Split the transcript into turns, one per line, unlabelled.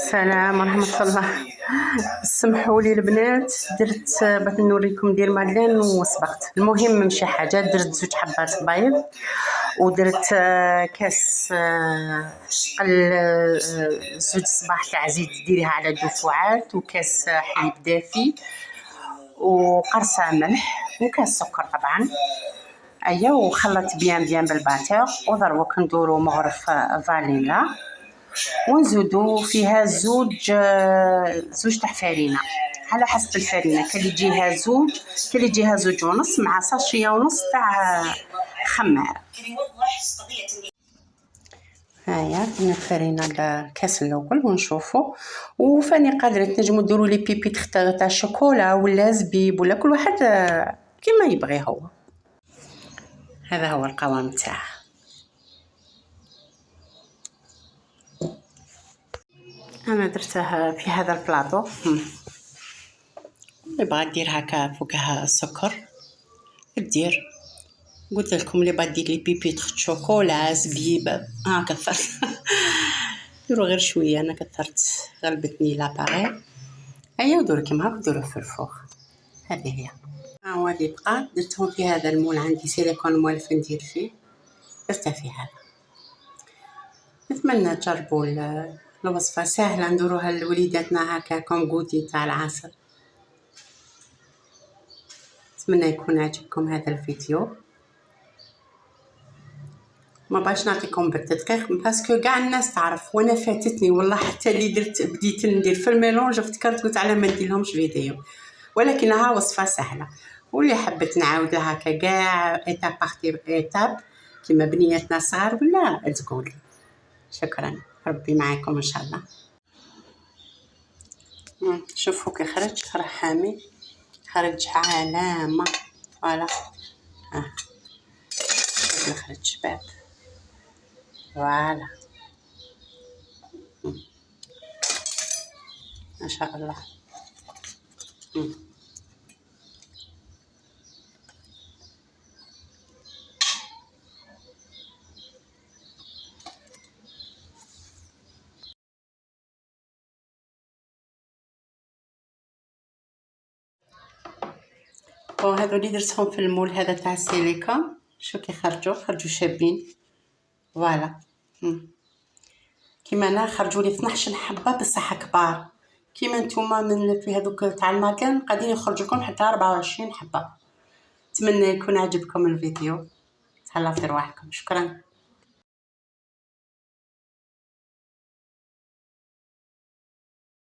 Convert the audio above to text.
السلام ورحمة الله. سمحوا لي البنات، درت باش نوريكم دير مادلين وسبقت. المهم ماشي حاجة، درت 2 حبات بيض ودرت كاس قل 2 صباح تاع زيت ديريها على دفعات، وكاس حليب دافي وقرصة ملح وكاس سكر طبعا. ايا وخلط بيان بالباتور، ودروك ندورو مغرف فانيلا ونزودو فيها زوج تاع فرينه على حسب الفرينه، كان يجيها زوج كان يجيها زوج ونص مع ساشيه ونص تاع خمار. هيا كنا الفرينه الكاس الاول ونشوفو. وفاني قادره تنجموا ديروا لي بيبيت تاع الشوكولا ولا زبيب ولا كل واحد كيما يبغي هو. هذا هو القوام تاعها. انا درتها في هذا البلاطو. اللي بغا دير هكا فوقها السكر دير. قلت لكم اللي بغا دير لي بيبيت شوكولا زبيب هكا ديروا غير شويه. انا كثرت غلبتني لاباري. ايا وديروا كيما هكا، ديروا في الفوق. هذه هي. هو اللي بقى درتهم في هذا المول، عندي سيليكون موالف ندير فيه، درتها في هذا. نتمنى تجربوا الوصفه سهله، نديروها لوليداتنا هكا كوم غودي تاع العصر. نتمنى يكون عجبكم هذا الفيديو. ما باش نعطيكم بالتدقيق باسكو كاع الناس تعرف، وانا فاتتني والله. حتى اللي بديت ندير في الميلونج افتكرت قلت على ما ندير لهمش فيديو، ولكنها وصفه سهله. واللي حبت نعاود لها هكا كاع ايتاب باغ ايتاب كيما بنياتنا صغار ولا تقول. شكرا، ربي معاكم ان شاء الله. شوفوا كي خرج راه حامي، خرج علامه. فوالا خرج شباب. فوالا ما شاء الله. وهذو اللي درتهم في المول هذا تاع السيليكون، شو كي خرجوا شابين. فوالا كيما انا خرجوا لي 12 حبه بصح كبار. كيما نتوما من في هذوك تاع المكان قاعدين يخرجوا لكم حتى 24 حبه. نتمنى يكون عجبكم الفيديو. تهلاو في رواحكم. شكرا.